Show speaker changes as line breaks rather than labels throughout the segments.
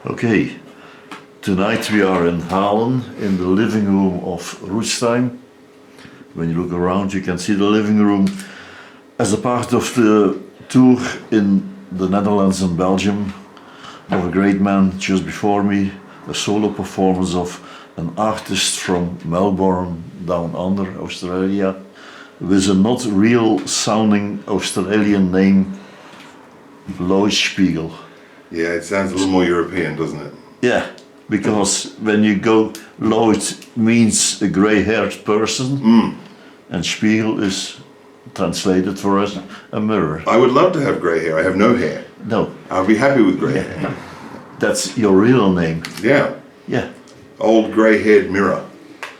Okay, tonight we are in HALEN, in the living room of Roetstein. When you look around, you can see the living room as a part of the tour in the Netherlands and Belgium of a great man just before me, a solo performance of an artist from Melbourne, down under, Australia, with a not real sounding Australian name, LLOYD SPIEGEL.
Yeah, it sounds a little more European, doesn't it?
Yeah, because when you go, LLOYD means a grey-haired person, and Spiegel is translated for us a mirror.
I would love to have grey hair. I have no hair.
No,
I'll be happy with grey hair.
that's your real name.
Yeah,
Yeah.
old grey-haired mirror.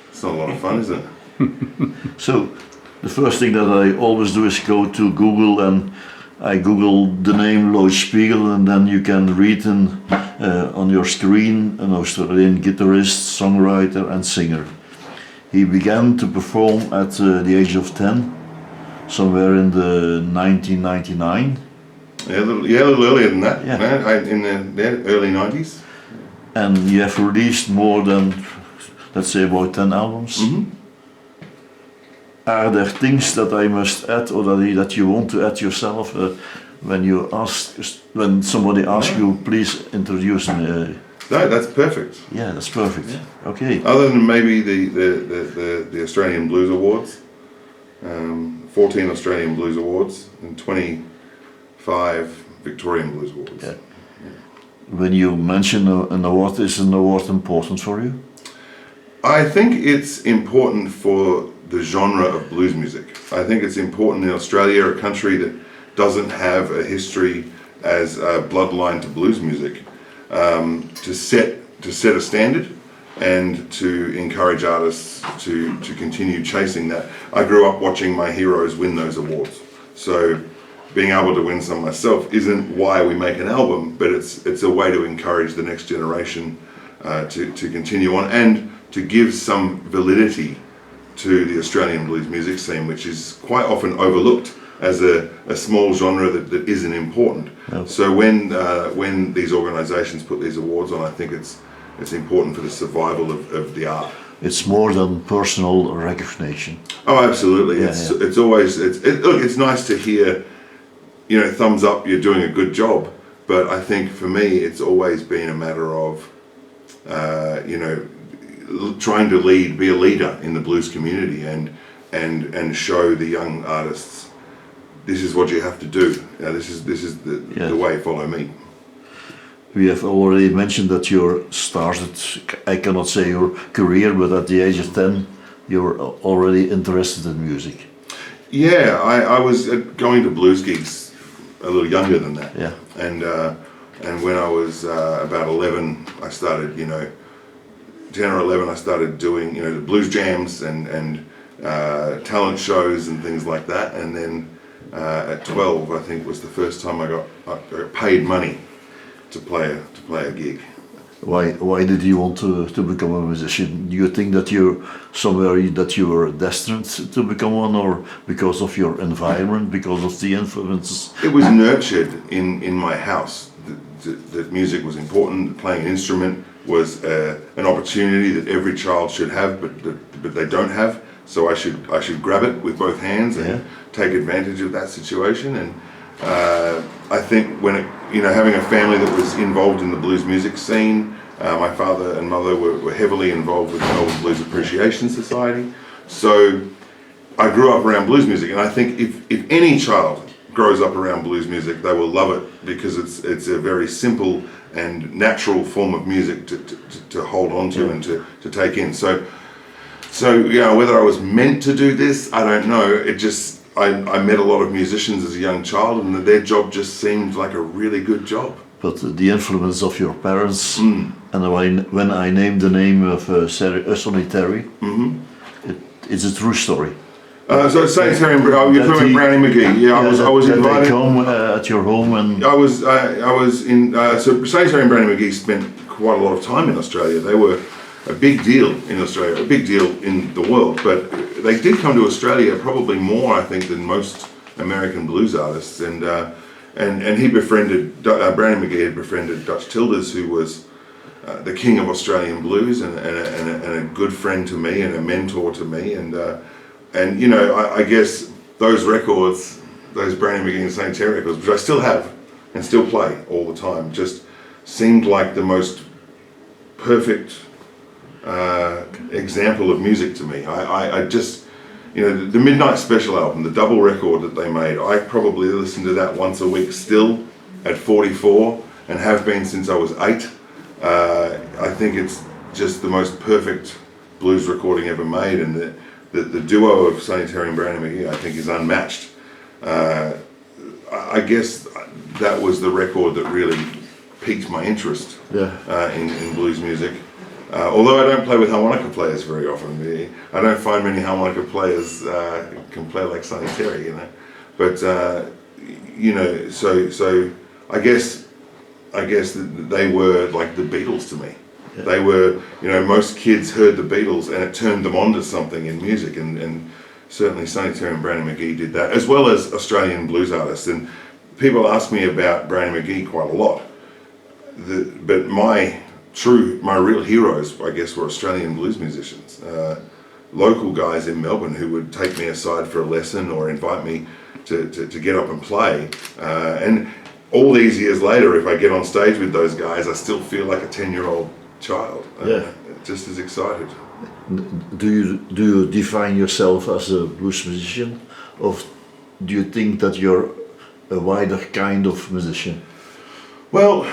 It's not a lot of fun, is it?
So the first thing that I always do is go to Google and I Google the name LLOYD SPIEGEL, and then you can read on your screen an Australian guitarist, songwriter and singer. He began to perform at the age of 10, somewhere in the 1999.
Yeah, a little earlier than that.
Yeah.
No, in the early 90s.
And you have released more than, let's say, about 10 albums. Are there things that I must add, or that you want to add yourself when somebody asks you, please introduce me?
No, that's perfect.
Yeah, that's perfect. Yeah. Okay.
Other than maybe the Australian Blues Awards, 14 Australian Blues Awards and 25 Victorian Blues Awards.
Yeah. When you mention an award, is an award important for you?
I think it's important for the genre of blues music. I think it's important in Australia, a country that doesn't have a history as a bloodline to blues music, to set a standard and to encourage artists to continue chasing that. I grew up watching my heroes win those awards, so being able to win some myself isn't why we make an album, but it's a way to encourage the next generation to continue on and to give some validity to the Australian blues music scene, which is quite often overlooked as a small genre that isn't important.
Yep.
So when these organisations put these awards on, I think it's important for the survival of the art.
It's more than personal recognition.
Oh, absolutely.
Yeah,
It's always look. It's nice to hear, thumbs up. You're doing a good job. But I think for me, it's always been a matter of, trying to be a leader in the blues community and show the young artists, this is what you have to do. This is the way. Follow me.
We have already mentioned that you started, I cannot say your career, but at the age of 10 you were already interested in music.
Yeah, I was going to blues gigs a little younger than that.
Yeah.
And when I was about 11, I started, 10 or 11, I started doing, the blues jams and talent shows and things like that. And then at 12, I think was the first time I got paid money to play a gig.
Why did you want to become a musician? Do you think that you were destined to become one, or because of your environment, because of the influences?
It was nurtured in my house that music was important. Playing an instrument was an opportunity that every child should have, but they don't have. So I should grab it with both hands and take advantage of that situation. And I think having a family that was involved in the blues music scene, my father and mother were heavily involved with the Melbourne Blues Appreciation Society. So I grew up around blues music, and I think if any child grows up around blues music, they will love it because it's a very simple and natural form of music to hold on to and to take in. So whether I was meant to do this, I don't know. I met a lot of musicians as a young child, and their job just seemed like a really good job.
But the influence of your parents, and when I named the name of Sonny Terry, it's a true story.
So Sonny Terry, you're talking Brownie McGee. Yeah, I was invited.
They come at your home, and
I was in. So Sonny Terry and Brownie McGee spent quite a lot of time in Australia. They were a big deal in Australia, a big deal in the world, but they did come to Australia probably more, I think, than most American blues artists. And and he befriended, Brownie McGee had befriended Dutch Tilders, who was the king of Australian blues and a good friend to me and a mentor to me. And you know, I guess those records, those Brownie McGee and St. Terry records, which I still have and still play all the time, just seemed like the most perfect example of music to me. I just, you know, the Midnight Special album, the double record that they made, I probably listen to that once a week still at 44 and have been since I was 8. I think it's just the most perfect blues recording ever made, and the duo of Sonny Terry and Brownie McGee, I think, is unmatched. I guess that was the record that really piqued my interest in blues music. Although I don't play with harmonica players very often, I don't find many harmonica players can play like Sonny Terry, you know. But you know, so I guess they were like the Beatles to me. Yeah. They were, you know, most kids heard the Beatles and it turned them on to something in music, and certainly Sonny Terry and Brownie McGee did that, as well as Australian blues artists. And people ask me about Brownie McGee quite a lot. But my real heroes, I guess, were Australian blues musicians. Local guys in Melbourne who would take me aside for a lesson or invite me to get up and play. And all these years later, if I get on stage with those guys, I still feel like a 10-year-old child, just as excited.
Do you define yourself as a blues musician, or do you think that you're a wider kind of musician?
Well,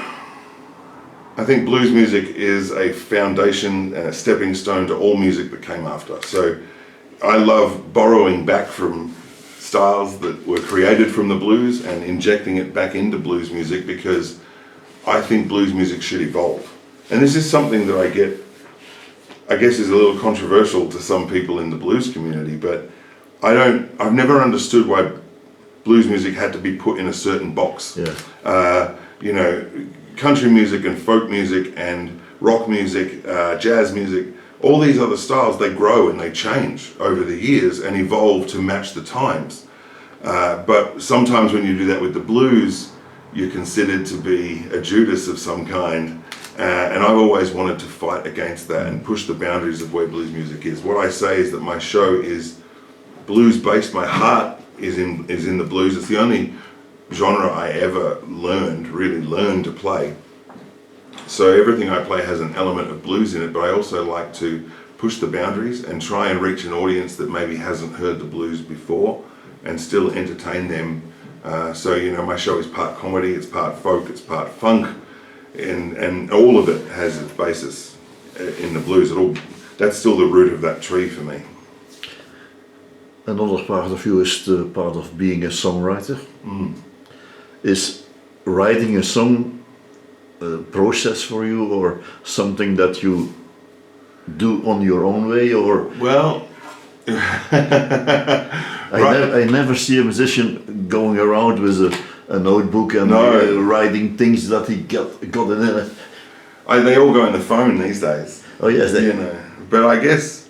I think blues music is a foundation and a stepping stone to all music that came after. So I love borrowing back from styles that were created from the blues and injecting it back into blues music, because I think blues music should evolve. And this is something that I guess is a little controversial to some people in the blues community, but I've never understood why blues music had to be put in a certain box. You know, country music and folk music and rock music, jazz music, all these other styles, they grow and they change over the years and evolve to match the times. But sometimes when you do that with the blues, you're considered to be a Judas of some kind. And I've always wanted to fight against that and push the boundaries of where blues music is. What I say is that my show is blues-based. My heart is in the blues. It's the only genre I ever really learned to play. So everything I play has an element of blues in it, but I also like to push the boundaries and try and reach an audience that maybe hasn't heard the blues before and still entertain them. So, you know, my show is part comedy, it's part folk, it's part funk, and all of it has its basis in the blues. That's still the root of that tree for me.
Another part of you is the part of being a songwriter. Is writing a song a process for you, or something that you do on your own way, or?
Well,
I never see a musician going around with a notebook and writing things that he got in it.
They all go in the phone these days.
Oh yes,
you know. But I guess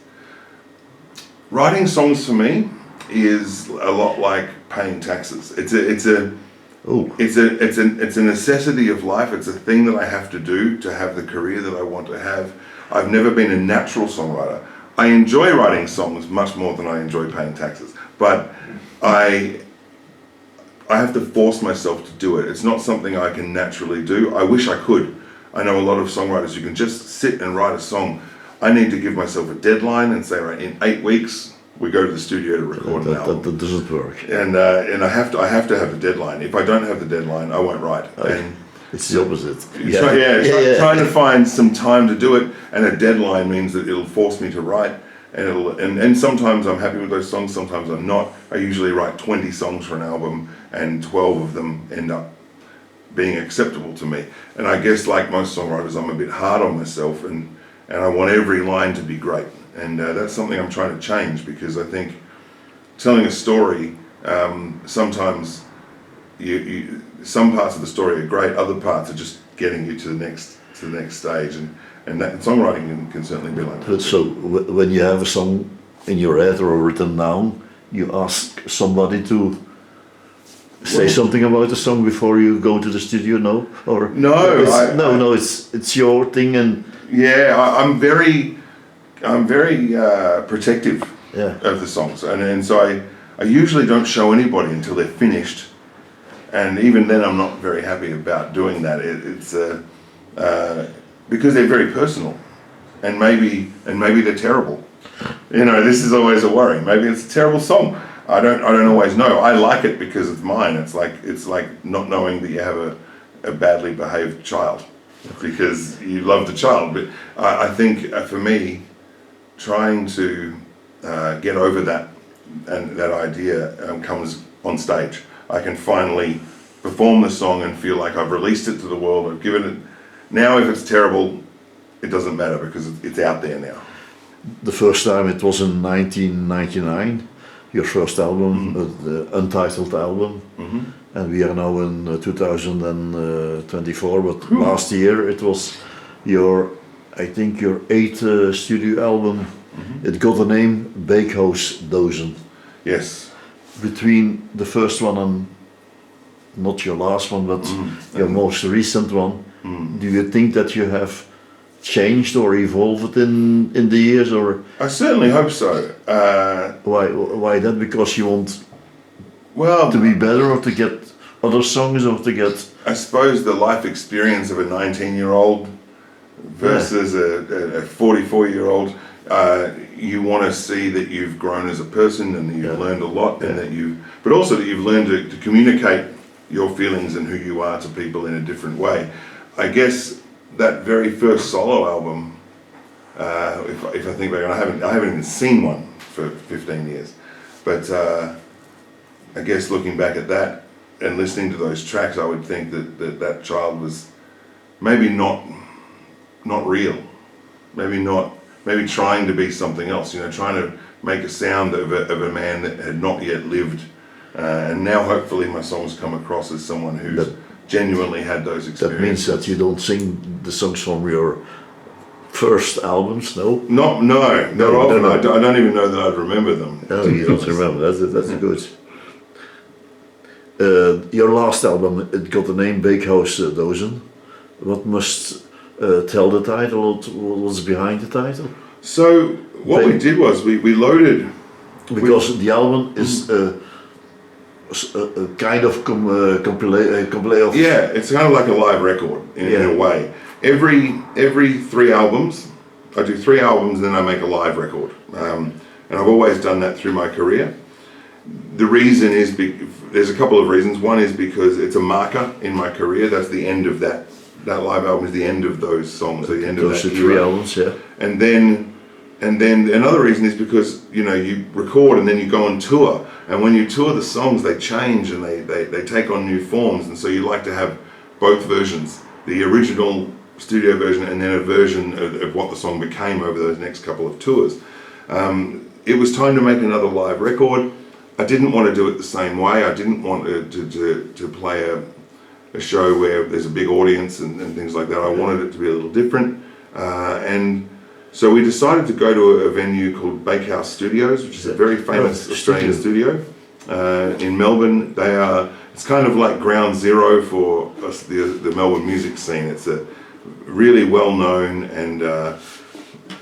writing songs for me is a lot like paying taxes. It's a necessity of life. It's a thing that I have to do to have the career that I want to have. I've never been a natural songwriter. I enjoy writing songs much more than I enjoy paying taxes, but I have to force myself to do it. It's not something I can naturally do. I wish I could. I know a lot of songwriters who can just sit and write a song. I need to give myself a deadline and say, right, in 8 weeks we go to the studio to record an album.
That doesn't work.
And I have to have a deadline. If I don't have the deadline, I won't write. And
it's the opposite.
Trying to find some time to do it, and a deadline means that it'll force me to write. And sometimes I'm happy with those songs, sometimes I'm not. I usually write 20 songs for an album, and 12 of them end up being acceptable to me. And I guess, like most songwriters, I'm a bit hard on myself, and I want every line to be great. And that's something I'm trying to change, because I think telling a story, sometimes some parts of the story are great, other parts are just getting you to the next stage, and that songwriting can certainly be like that.
So when you have a song in your head or written down, you ask somebody to say something about the song before you go to the studio? No, or
No,
it's your thing, and
yeah, I'm very protective
yeah,
of the songs, and so I usually don't show anybody until they're finished, and even then I'm not very happy about doing that. It's because they're very personal, and maybe they're terrible. You know, this is always a worry. Maybe it's a terrible song. I don't always know. I like it because it's mine. It's like not knowing that you have a badly behaved child because you love the child. But I think for me, trying to get over that and that idea comes on stage. I can finally perform the song and feel like I've released it to the world. I've given it. Now, if it's terrible, it doesn't matter because it's out there now.
the first time it was in 1999, your first album, the Untitled album, and we are now in 2024. But last year it was your, I think your 8th studio album. It got the name Bakehouse Dozen.
Yes.
Between the first one and not your last one, but your most recent one, do you think that you have changed or evolved in the years, or
I certainly hope so.
why that? Because you want
Well,
to be better, or to get other songs, or to get
I suppose the life experience of a 19-year-old versus a 44-year-old, you want to see that you've grown as a person and that you've learned a lot, and that but also that you've learned to communicate your feelings and who you are to people in a different way. I guess that very first solo album, if I think back, and I haven't even seen one for 15 years, but I guess looking back at that and listening to those tracks, I would think that child was maybe not real, maybe trying to be something else, you know, trying to make a sound of a man that had not yet lived, and now hopefully my songs come across as someone who's genuinely had those experiences.
that means that you don't sing the songs from your first albums, no?
Not often.
No.
I don't even know that I'd remember them.
No, you don't remember. That's good. Your last album, it got the name Bakehouse Dozen. What must tell the title? What was behind the title?
So what we did was we loaded,
because the album is a kind of compilation.
yeah, it's kind of like a live record in a way. Every 3 albums, I do 3 albums, and then I make a live record, and I've always done that through my career. The reason is there's a couple of reasons. One is because it's a marker in my career. That's the end of that live album, is the end of those songs, the end of that era.
3 albums, yeah.
And then another reason is because, you know, you record and then you go on tour, and when you tour, the songs, they change and they take on new forms, and so you like to have both versions, the original studio version and then a version of what the song became over those next couple of tours. It was time to make another live record. I didn't want to do it the same way. I didn't want to play a show where there's a big audience and things like that. I wanted it to be a little different, and so we decided to go to a venue called Bakehouse Studios, which is a very famous Australian studio in Melbourne. It's kind of like ground zero for us, the Melbourne music scene. It's a really well-known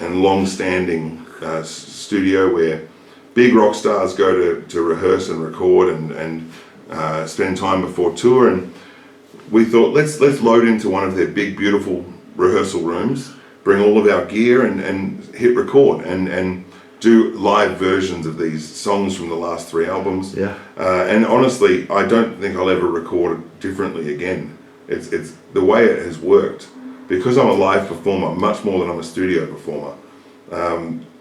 and long-standing studio where big rock stars go to rehearse and record and spend time before tour. And we thought, let's load into one of their big, beautiful rehearsal rooms, bring all of our gear and hit record and do live versions of these songs from the last 3 albums.
Yeah.
And honestly, I don't think I'll ever record it differently again. It's the way it has worked. Because I'm a live performer, much more than I'm a studio performer.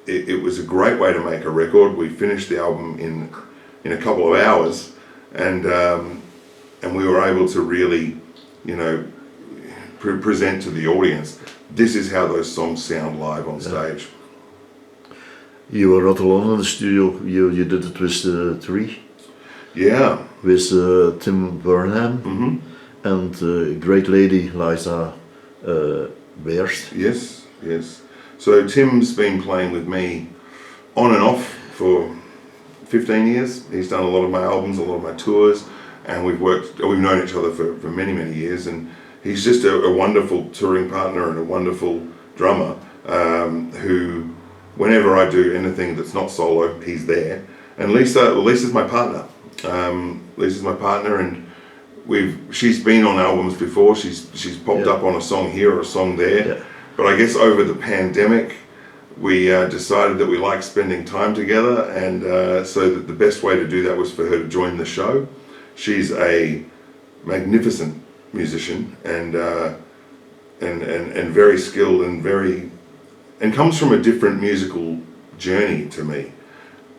It was a great way to make a record. We finished the album in a couple of hours, and we were able to really, you know, present to the audience, this is how those songs sound live on stage.
You were not alone in the studio. You did it with 3.
Yeah.
With Tim Burnham and great lady Liza Bears.
Yes. So Tim's been playing with me on and off for 15 years. He's done a lot of my albums, a lot of my tours. and we've known each other for many, many years, and he's just a wonderful touring partner and a wonderful drummer who, whenever I do anything that's not solo, he's there. And Lisa's my partner. Lisa's my partner, and she's been on albums before. She's popped up on a song here or a song there.
Yeah.
But I guess over the pandemic, we decided that we like spending time together, and so that the best way to do that was for her to join the show. She's a magnificent musician and very skilled and comes from a different musical journey to me,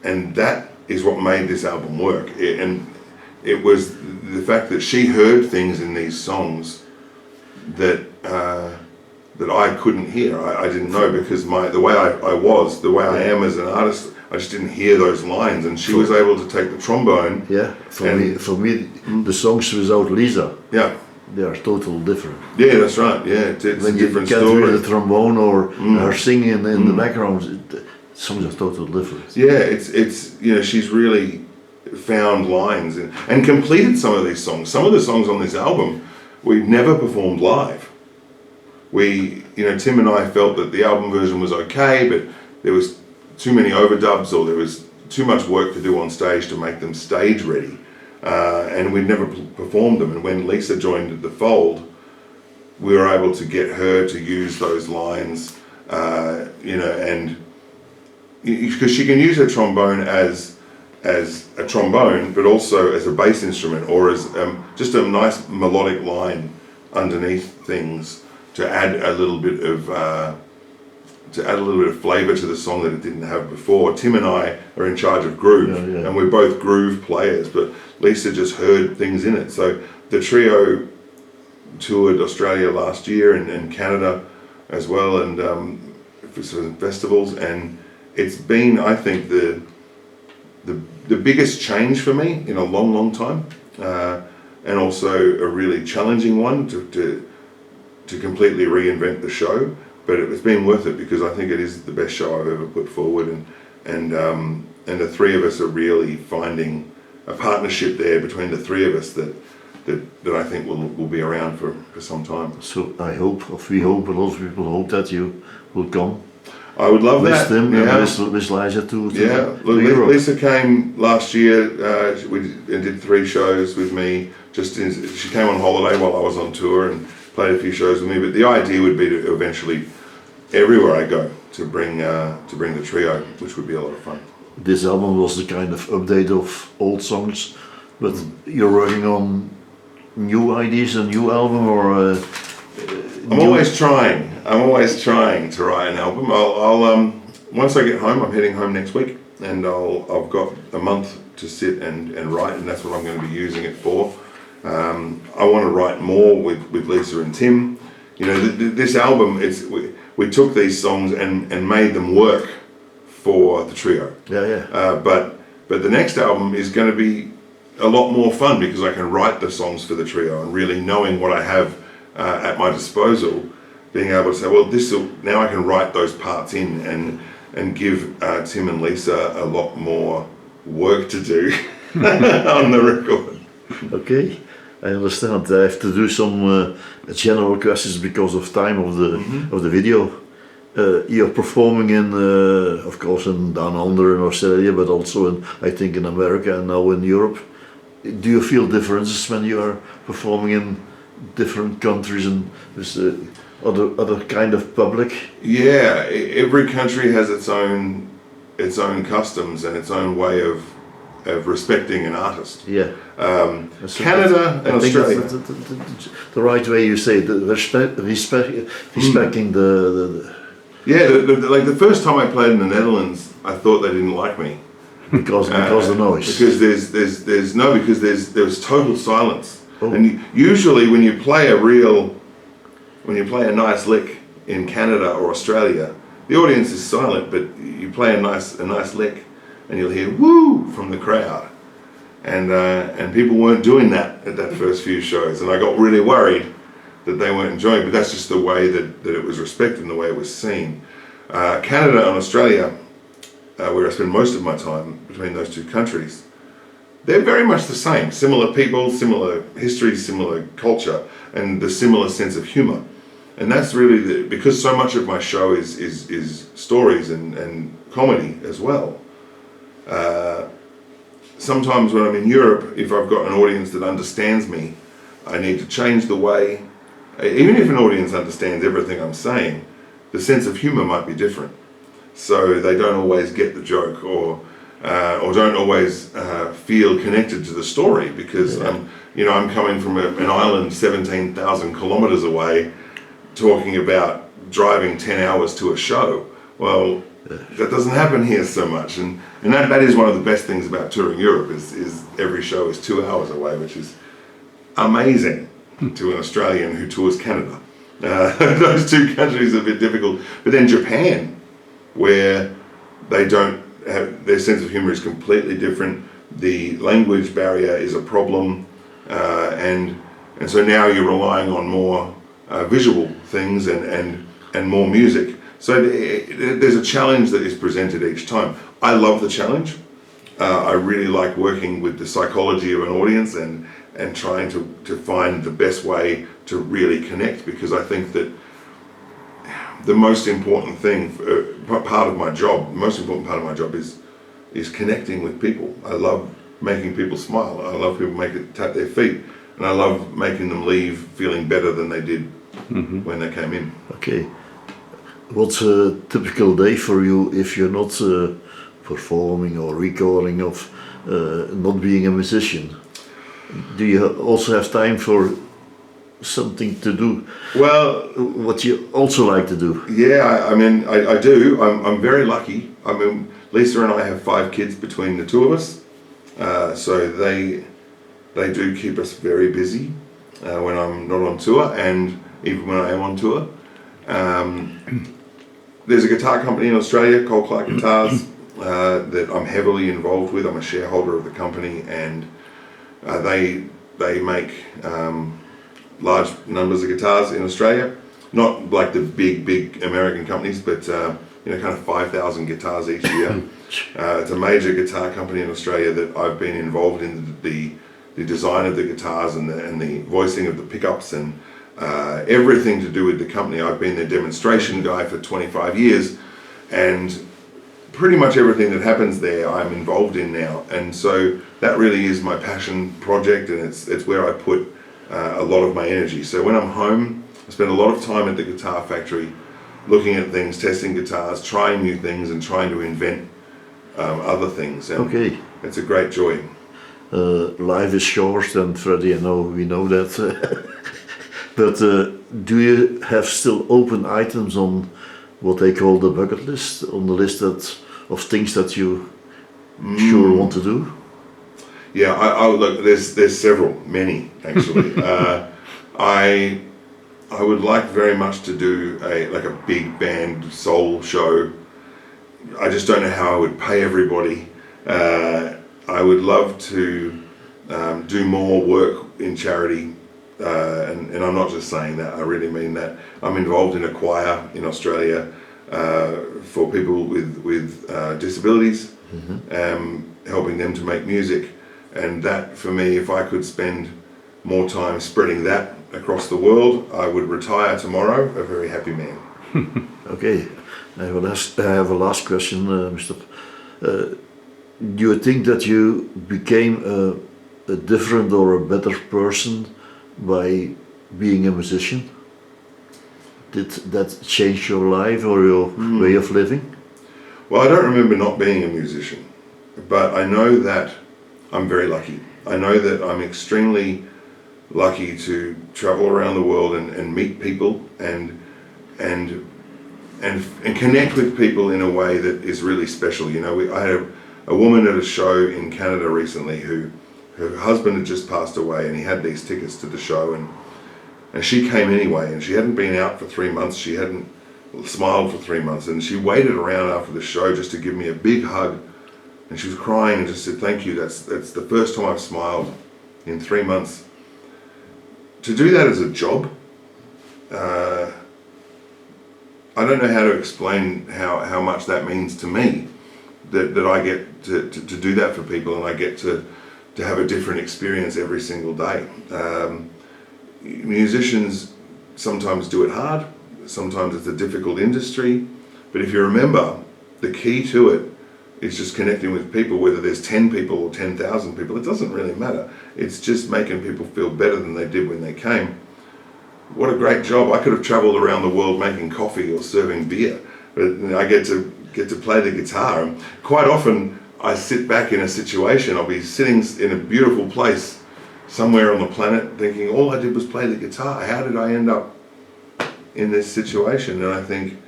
and that is what made this album work. It was the fact that she heard things in these songs that I couldn't hear. I didn't know, because the way I am as an artist, I just didn't hear those lines, and she was able to take the trombone.
Yeah, for me, the songs without Lisa, they are totally different.
Yeah, that's right. Yeah, it's a different
story. When you can't hear the trombone or her singing in the background, songs are totally different.
Yeah, it's she's really found lines and completed some of these songs. Some of the songs on this album we never performed live. Tim and I felt that the album version was okay, but there was too many overdubs, or there was too much work to do on stage to make them stage ready, and we'd never performed them. And when Lisa joined the fold, we were able to get her to use those lines, and because she can use her trombone as a trombone, but also as a bass instrument, or as just a nice melodic line underneath things to add a little bit of flavour to the song that it didn't have before. Tim and I are in charge of groove, and we're both groove players, but Lisa just heard things in it. So the trio toured Australia last year and Canada as well, and for some festivals, and it's been, I think, the biggest change for me in a long, long time, and also a really challenging one to completely reinvent the show. But it's been worth it, because I think it is the best show I've ever put forward, and the three of us are really finding a partnership there between the three of us that I think will be around for some time.
So we hope, a lot of people hope that you will come.
I would love that.
Them, with Liza to
Look, Lisa came last year. We did 3 shows with me. She came on holiday while I was on tour and played a few shows with me. But the idea would be to eventually, everywhere I go, to bring the trio, which would be a lot of fun.
This album was the kind of update of old songs, but you're working on new ideas, a new album, or.
I'm always trying to write an album. I'll once I get home, I'm heading home next week, and I've got a month to sit and write, and that's what I'm going to be using it for. I want to write more with Lisa and Tim. This album, we took these songs and made them work for the trio. But the next album is going to be a lot more fun, because I can write the songs for the trio, and really knowing what I have at my disposal, being able to say, well, now I can write those parts in and give Tim and Lisa a lot more work to do on the record.
Okay, I understand. I have to do some general questions because of time of the video. You're performing in, of course, in Down Under in Australia, but also I think in America and now in Europe. Do you feel differences when you are performing in different countries and with other kind of public?
Yeah, every country has its own customs and its own way of respecting an artist.
Yeah.
Canada and Australia.
That's the right way you say it, respecting the.
Yeah, like the first time I played in the Netherlands, I thought they didn't like me.
Because the noise.
Because there was total silence. Oh. And usually when you play a nice lick in Canada or Australia, the audience is silent, but you play a nice lick and you'll hear woo from the crowd. And people weren't doing that at that first few shows, and I got really worried that they weren't enjoying it, but that's just the way that it was respected and the way it was seen. Canada and Australia, where I spend most of my time between those two countries, they're very much the same. Similar people, similar history, similar culture, and the similar sense of humor. And that's really because so much of my show is stories and comedy as well. Sometimes when I'm in Europe, if I've got an audience that understands me, I need to change the way, even if an audience understands everything I'm saying, the sense of humor might be different. So they don't always get the joke or don't always feel connected to the story because I'm coming from an island 17,000 kilometers away talking about driving 10 hours to a show. Well, that doesn't happen here so much, and that is one of the best things about touring Europe is every show is 2 hours away, which is amazing to an Australian who tours Canada. Those two countries are a bit difficult, but then Japan, where they don't have, their sense of humor is completely different. The language barrier is a problem, and so now you're relying on more visual things and more music. So there's a challenge that is presented each time. I love the challenge. I really like working with the psychology of an audience and trying to find the best way to really connect, because I think that the most important thing, part of my job, the most important part of my job is connecting with people. I love making people smile. I love people tap their feet, and I love making them leave feeling better than they did when they came in.
Okay. What's a typical day for you if you're not performing or recording of not being a musician? Do you also have time for something to do?
Well,
what you also like to do?
Yeah, I do. I'm very lucky. I mean, Lisa and I have 5 kids between the two of us, so they do keep us very busy when I'm not on tour, and even when I am on tour. There's a guitar company in Australia called Clark Guitars that I'm heavily involved with. I'm a shareholder of the company, and they make large numbers of guitars in Australia. Not like the big American companies, but kind of 5,000 guitars each year. It's a major guitar company in Australia that I've been involved in the design of the guitars and the voicing of the pickups and everything to do with the company. I've been their demonstration guy for 25 years, and pretty much everything that happens there I'm involved in now, and so that really is my passion project, and it's where I put a lot of my energy. So when I'm home, I spend a lot of time at the guitar factory looking at things, testing guitars, trying new things, and trying to invent other things, and it's a great joy.
Life is short, and Freddie, we know that. But do you have still open items on what they call the bucket list, on the list of things that you sure want to do?
Yeah, I look. There's many actually. I would like very much to do a big band soul show. I just don't know how I would pay everybody. I would love to do more work in charity. And I'm not just saying that, I really mean that. I'm involved in a choir in Australia for people with disabilities, helping them to make music. And that, for me, if I could spend more time spreading that across the world, I would retire tomorrow a very happy man.
Okay, I have a last question, Mr. Do you think that you became a different or a better person by being a musician? Did that change your life or your way of living?
Well, I don't remember not being a musician, but I know that I'm very lucky. I know that I'm extremely lucky to travel around the world and meet people and connect with people in a way that is really special. I had a woman at a show in Canada recently who her husband had just passed away, and he had these tickets to the show, and she came anyway, and she hadn't been out for 3 months, she hadn't smiled for 3 months, and she waited around after the show just to give me a big hug, and she was crying and just said, "Thank you, that's the first time I've smiled in 3 months." To do that as a job, I don't know how to explain how much that means to me, that I get to do that for people, and I get to have a different experience every single day. Musicians sometimes do it hard, sometimes it's a difficult industry, but if you remember, the key to it is just connecting with people, whether there's 10 people or 10,000 people, it doesn't really matter. It's just making people feel better than they did when they came. What a great job. I could have traveled around the world making coffee or serving beer, but I get to play the guitar. And quite often I sit back in a situation, I'll be sitting in a beautiful place somewhere on the planet thinking all I did was play the guitar. How did I end up in this situation? And I think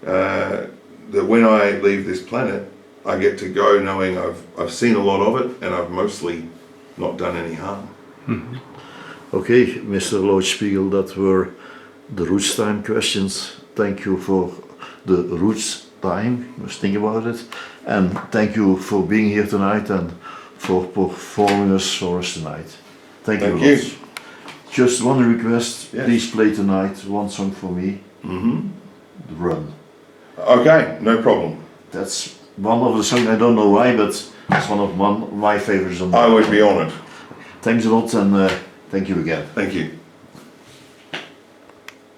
that when I leave this planet, I get to go knowing I've seen a lot of it and I've mostly not done any harm.
Mm-hmm. Okay, Mr. Lloyd Spiegel, that were the Roots Time questions. Thank you for the Roots Time, just think about it. And thank you for being here tonight and for performing for us tonight. Thank you.
You.
Just one request,
yes.
Please play tonight one song for me.
Mm-hmm.
Run.
Okay, no problem.
That's one of the songs, I don't know why, but it's one of my favorites.
I would be honoured.
Thanks a lot and thank you again.
Thank you.